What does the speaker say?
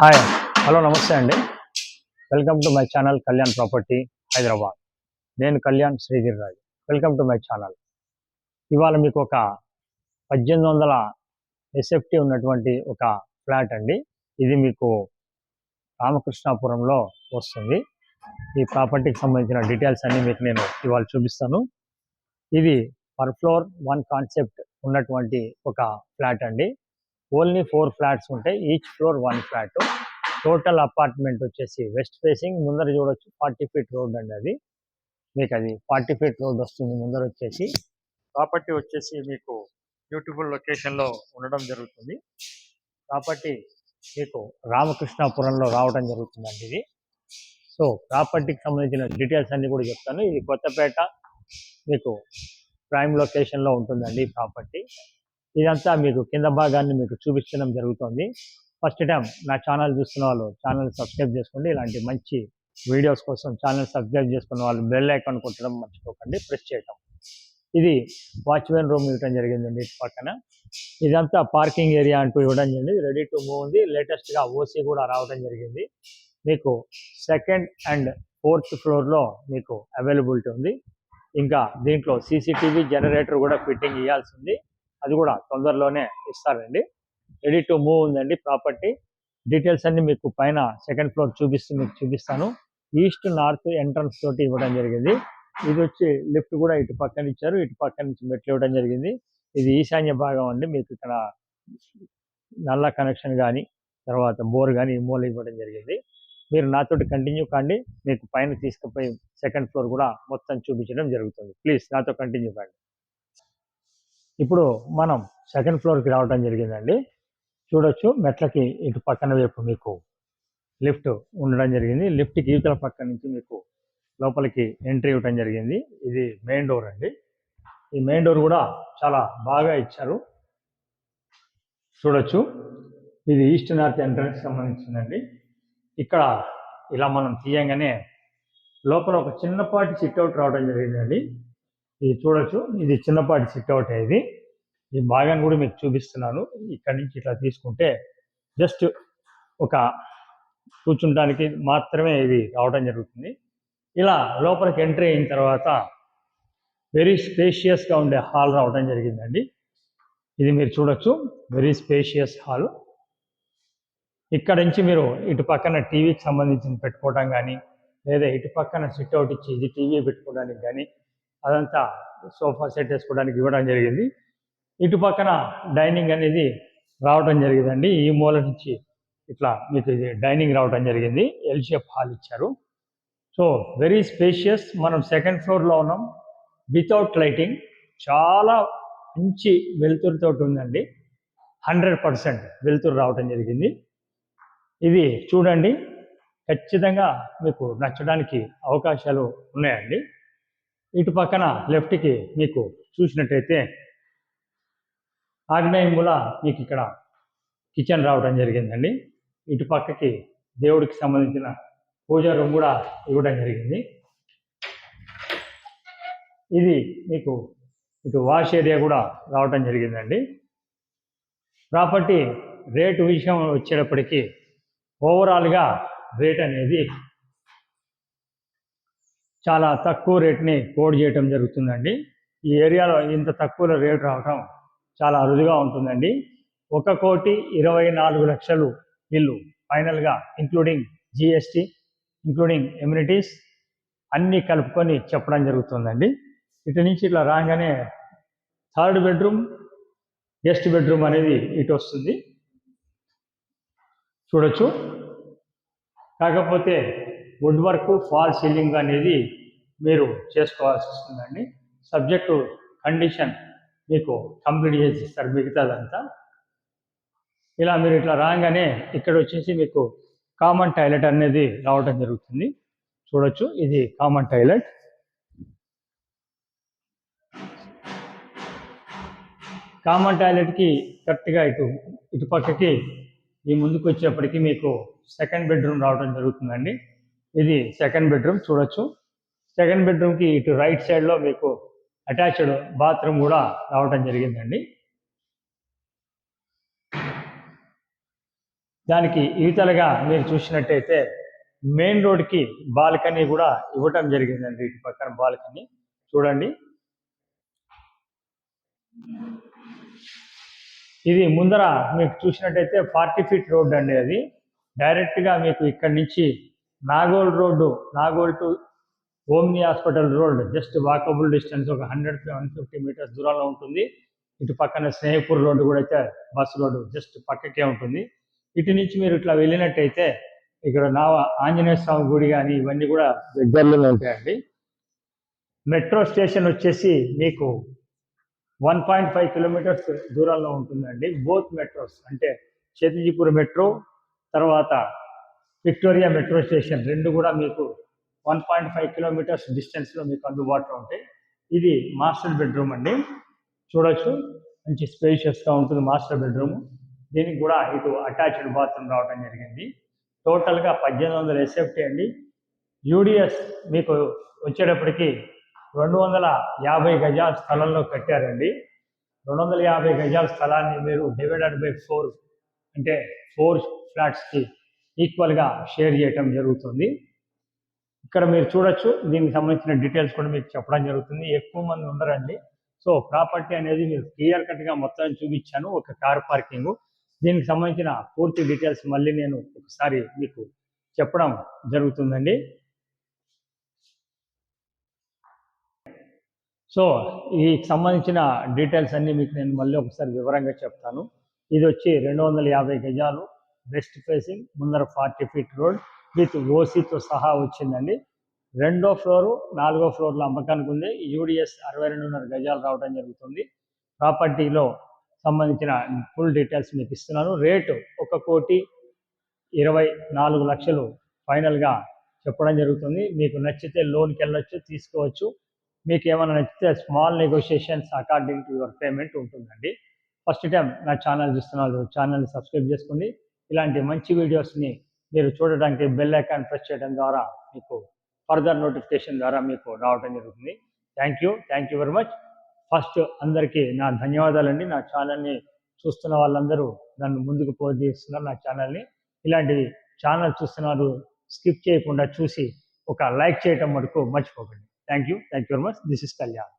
Hi hello నమస్తే అండి. Welcome to my channel Kalyan property Hyderabad. నేను Kalyan Srigiriraju. Welcome to my channel. ఇవాళ మీకు ఒక 1800 ఎస్ఎఫ్టీ ఉన్నటువంటి ఒక ఫ్లాట్ అండి. ఇది మీకు రామకృష్ణాపురంలో వస్తుంది. ఈ ప్రాపర్టీకి సంబంధించిన డీటెయిల్స్ అన్నీ మీకు నేను ఇవాళ చూపిస్తాను. ఇది పర్ ఫ్లోర్ 1 కాన్సెప్ట్ ఉన్నటువంటి ఒక ఫ్లాట్ అండి. ఓన్లీ 4 ఫ్లాట్స్ ఉంటాయి. Each floor 1 flat. Total apartment వచ్చేసి వెస్ట్ ఫేసింగ్. ముందర చూడొచ్చు 40 ఫీట్ రోడ్ అండి. అది మీకు 40 ఫీట్ రోడ్ వస్తుంది ముందర వచ్చేసి. ప్రాపర్టీ వచ్చేసి మీకు బ్యూటిఫుల్ లొకేషన్లో ఉండడం జరుగుతుంది. ప్రాపర్టీ మీకు రామకృష్ణాపురంలో రావడం జరుగుతుందండి ఇది. సో ప్రాపర్టీకి సంబంధించిన డీటెయిల్స్ అన్నీ కూడా చెప్తాను. ఇది కొత్తపేట మీకు ప్రైమ్ లొకేషన్లో ఉంటుందండి ఈ ప్రాపర్టీ. ఇదంతా మీకు కింద భాగాన్ని మీకు చూపించడం జరుగుతుంది. ఫస్ట్ టైం నా ఛానల్ చూస్తున్న వాళ్ళు ఛానల్ సబ్స్క్రైబ్ చేసుకోండి. ఇలాంటి మంచి వీడియోస్ కోసం ఛానల్ సబ్స్క్రైబ్ చేసుకున్న వాళ్ళు బెల్ ఐకాన్ కొట్టడం మర్చిపోకండి, ప్రెస్ చేయటం. ఇది వాచ్మెన్ రూమ్ ఇవ్వడం జరిగిందండి ఇటు పక్కన. ఇదంతా పార్కింగ్ ఏరియా అంటూ ఇవ్వడం జరిగింది. రెడీ టు మూవ్ ఉంది. లేటెస్ట్గా ఓసీ కూడా రావడం జరిగింది. మీకు సెకండ్ అండ్ ఫోర్త్ ఫ్లోర్లో మీకు అవైలబిలిటీ ఉంది. ఇంకా దీంట్లో సీసీటీవీ జనరేటర్ కూడా ఫిట్టింగ్ ఇవ్వాల్సి ఉంది. అది కూడా తొందరలోనే ఇస్తారండి. రెడీ టు మూవ్ ఉందండి ప్రాపర్టీ. డీటెయిల్స్ అన్ని మీకు పైన సెకండ్ ఫ్లోర్ మీకు చూపిస్తాను. ఈస్ట్ నార్త్ ఎంట్రన్స్ తోటి ఇవ్వడం జరిగింది. ఇది వచ్చి లిఫ్ట్ కూడా ఇటు పక్కన ఇచ్చారు. ఇటు పక్క నుంచి మెట్లు ఇవ్వడం జరిగింది. ఇది ఈశాన్య భాగం అండి. మీకు ఇక్కడ నల్ల కనెక్షన్ కానీ తర్వాత బోర్ కానీ ఈ మూల ఇవ్వడం జరిగింది. మీరు నాతోటి కంటిన్యూ కాండి. మీకు పైన తీసుకుపోయి సెకండ్ ఫ్లోర్ కూడా మొత్తం చూపించడం జరుగుతుంది. ప్లీజ్ నాతో కంటిన్యూ కాండి. ఇప్పుడు మనం సెకండ్ ఫ్లోర్కి రావడం జరిగిందండి. చూడొచ్చు మెట్లకి ఇటు పక్కన వైపు మీకు లిఫ్ట్ ఉండడం జరిగింది. లిఫ్ట్కి ఇవతల పక్క నుంచి మీకు లోపలికి ఎంట్రీ ఇవ్వడం జరిగింది. ఇది మెయిన్ డోర్ అండి. ఈ మెయిన్ డోర్ కూడా చాలా బాగా ఇచ్చారు. చూడొచ్చు ఇది ఈస్ట్ నార్త్ ఎంట్రన్స్ సంబంధించిందండి. ఇక్కడ ఇలా మనం తీయంగానే లోపల ఒక చిన్నపాటి సిట్అవుట్ రావడం జరిగిందండి. ఇది చూడొచ్చు, ఇది చిన్నపాటి సిట్అవుట్. ఇది ఈ భాగాన్ని కూడా మీకు చూపిస్తున్నాను. ఇక్కడి నుంచి ఇట్లా తీసుకుంటే జస్ట్ ఒక కూర్చుంటానికి మాత్రమే ఇది రావడం జరుగుతుంది. ఇలా లోపలికి ఎంట్రీ అయిన తర్వాత వెరీ స్పేషియస్గా ఉండే హాల్ రావడం జరిగిందండి. ఇది మీరు చూడొచ్చు, వెరీ స్పేషియస్ హాల్. ఇక్కడ నుంచి మీరు ఇటు పక్కన టీవీకి సంబంధించిన పెట్టుకోవడం కానీ, లేదా ఇటు పక్కన సిట్అవుట్ ఇచ్చి ఇది టీవీ పెట్టుకోవడానికి కానీ, అదంతా సోఫా సెట్ వేసుకోవడానికి ఇవ్వడం జరిగింది. ఇటు పక్కన డైనింగ్ అనేది రావడం జరిగిందండి. ఈ మూల నుంచి ఇట్లా మీకు ఇది డైనింగ్ రావడం జరిగింది. ఎల్ షేప్ హాల్ ఇచ్చారు. So very spacious. మనం సెకండ్ ఫ్లోర్లో ఉన్నాం. వితౌట్ లైటింగ్ చాలా మంచి వెలుతురుతో ఉందండి. 100% వెలుతురు రావడం జరిగింది. ఇది చూడండి, ఖచ్చితంగా మీకు నచ్చడానికి అవకాశాలు ఉన్నాయండి. ఇటు పక్కన లెఫ్ట్కి మీకు చూసినట్టయితే ఆగ్నేయ మూల మీకు ఇక్కడ కిచెన్ రావడం జరిగిందండి. ఇటు పక్కకి దేవుడికి సంబంధించిన పూజా రూమ్ కూడా ఇవ్వడం జరిగింది. ఇది మీకు ఇటు వాష్ ఏరియా కూడా రావడం జరిగిందండి. ప్రాపర్టీ రేటు విషయం వచ్చేటప్పటికి ఓవరాల్గా రేట్ అనేది చాలా తక్కువ రేట్ని కోడ్ చేయటం జరుగుతుందండి. ఈ ఏరియాలో ఇంత తక్కువ రేట్ రావటం చాలా అరుదుగా ఉంటుందండి. 1,24,00,000 ఇల్లు ఫైనల్గా ఇంక్లూడింగ్ జిఎస్టీ, ఇంక్లూడింగ్ ఎమ్యూనిటీస్ అన్నీ కలుపుకొని చెప్పడం జరుగుతుందండి. ఇటు నుంచి ఇట్లా రాగానే థర్డ్ బెడ్రూమ్, గెస్ట్ బెడ్రూమ్ అనేది ఇటు వస్తుంది. చూడొచ్చు. కాకపోతే వుడ్ వర్క్, ఫాల్ సీలింగ్ అనేది మీరు చేసుకోవాల్సి వస్తుందండి. సబ్జెక్టు కండిషన్ మీకు కంప్లీట్ చేసి ఇస్తారు మిగతాదంతా. ఇలా మీరు ఇట్లా రాగానే ఇక్కడ వచ్చేసి మీకు కామన్ టాయిలెట్ అనేది రావడం జరుగుతుంది. చూడొచ్చు, ఇది కామన్ టాయిలెట్. కామన్ టాయిలెట్కి కరెక్ట్గా ఇటు పక్కకి ఈ ముందుకు వచ్చేప్పటికి మీకు సెకండ్ బెడ్రూమ్ రావడం జరుగుతుందండి. ఇది సెకండ్ బెడ్రూమ్. చూడొచ్చు, సెకండ్ బెడ్రూమ్కి ఇటు రైట్ సైడ్లో మీకు అటాచ్డ్ బాత్రూమ్ కూడా రావడం జరిగిందండి. దానికి ఈతలుగా మీరు చూసినట్టయితే మెయిన్ రోడ్కి బాల్కనీ కూడా ఇవ్వటం జరిగిందండి. ఇటు పక్కన బాల్కనీ చూడండి. ఇది ముందర మీకు చూసినట్టయితే 40 ఫీట్ రోడ్ అండి. అది డైరెక్ట్గా మీకు ఇక్కడి నుంచి Nagole to omni hospital road just walkable distance ఒక 100-150 మీటర్స్ దూరంలో ఉంటుంది. ఇటు పక్కన స్నేహపూర్ రోడ్డు కూడా అయితే బస్ రోడ్డు జస్ట్ పక్కకే ఉంటుంది. ఇటు నుంచి మీరు ఇట్లా వెళ్ళినట్టయితే ఇక్కడ ఆంజనేయ స్వామి గుడి కానీ ఇవన్నీ కూడా దగ్గరలోనే ఉంటాయండి. మెట్రో స్టేషన్ వచ్చేసి మీకు 1.5 కిలోమీటర్స్ దూరంలో ఉంటుందండి. బోత్ మెట్రోస్ అంటే చేతిజీపూర్ మెట్రో తర్వాత విక్టోరియా మెట్రో స్టేషన్ రెండు కూడా మీకు 1.5 కిలోమీటర్స్ డిస్టెన్స్లో మీకు అందుబాటులో ఉంటాయి. ఇది మాస్టర్ బెడ్రూమ్ అండి. చూడొచ్చు, మంచి స్పేషియస్గా ఉంటుంది మాస్టర్ బెడ్రూమ్. దీనికి కూడా ఇటు అటాచ్డ్ బాత్రూమ్ రావడం జరిగింది. టోటల్గా 1800 ఎస్ఎఫ్టీ అండి. యూడిఎస్ మీకు వచ్చేటప్పటికి 250 గజాల స్థలంలో కట్టారండి. 250 గజాల స్థలాన్ని మీరు డివైడెడ్ బై 4 అంటే 4 ఫ్లాట్స్కి ఈక్వల్గా షేర్ చేయటం జరుగుతుంది. ఇక్కడ మీరు చూడొచ్చు, దీనికి సంబంధించిన డీటెయిల్స్ కూడా మీకు చెప్పడం జరుగుతుంది. ఎక్కువ మంది ఉండరండి. సో ప్రాపర్టీ అనేది మీరు క్లియర్ కట్గా మొత్తం చూపించాను. ఒక కార్ పార్కింగ్, దీనికి సంబంధించిన పూర్తి డీటెయిల్స్ మళ్ళీ నేను ఒకసారి మీకు చెప్పడం జరుగుతుందండి. సో ఈ సంబంధించిన డీటెయిల్స్ అన్నీ మీకు నేను మళ్ళీ ఒకసారి వివరంగా చెప్తాను. ఇది వచ్చి 250 గజాలు, వెస్ట్ ఫేసింగ్, ముందర 40 ఫీట్ రోడ్ విత్ ఓసీతో సహా వచ్చిందండి. 2వ ఫ్లోరు 4వ ఫ్లోర్లో అమ్మకానికి ఉంది. యూడిఎస్ 62.5 గజాలు రావడం జరుగుతుంది. ప్రాపర్టీలో సంబంధించిన ఫుల్ డీటెయిల్స్ మీకు ఇస్తున్నాను. రేటు 1,24,00,000 ఫైనల్గా చెప్పడం జరుగుతుంది. మీకు నచ్చితే లోన్కి వెళ్ళొచ్చు, తీసుకోవచ్చు. మీకు ఏమైనా నచ్చితే small negotiations according to your payment ఉంటుందండి. ఫస్ట్ టైం నా ఛానల్ చూస్తున్నారు, ఛానల్ని సబ్స్క్రైబ్ చేసుకోండి. ఇలాంటి మంచి వీడియోస్ని మీరు చూడడానికి బెల్ ఐకాన్ ప్రెస్ చేయడం ద్వారా మీకు ఫర్దర్ నోటిఫికేషన్ ద్వారా మీకు రావడం జరుగుతుంది. Thank you very much. First అందరికీ నా ధన్యవాదాలండి. నా ఛానల్ని చూస్తున్న వాళ్ళందరూ నన్ను ముందుకు పోదీస్తున్నారు. నా ఛానల్ని ఇలాంటి ఛానల్ చూస్తున్నారు, స్కిప్ చేయకుండా చూసి ఒక లైక్ చేయటం మటుకు మర్చిపోకండి. Thank you very much. This is Kalyan.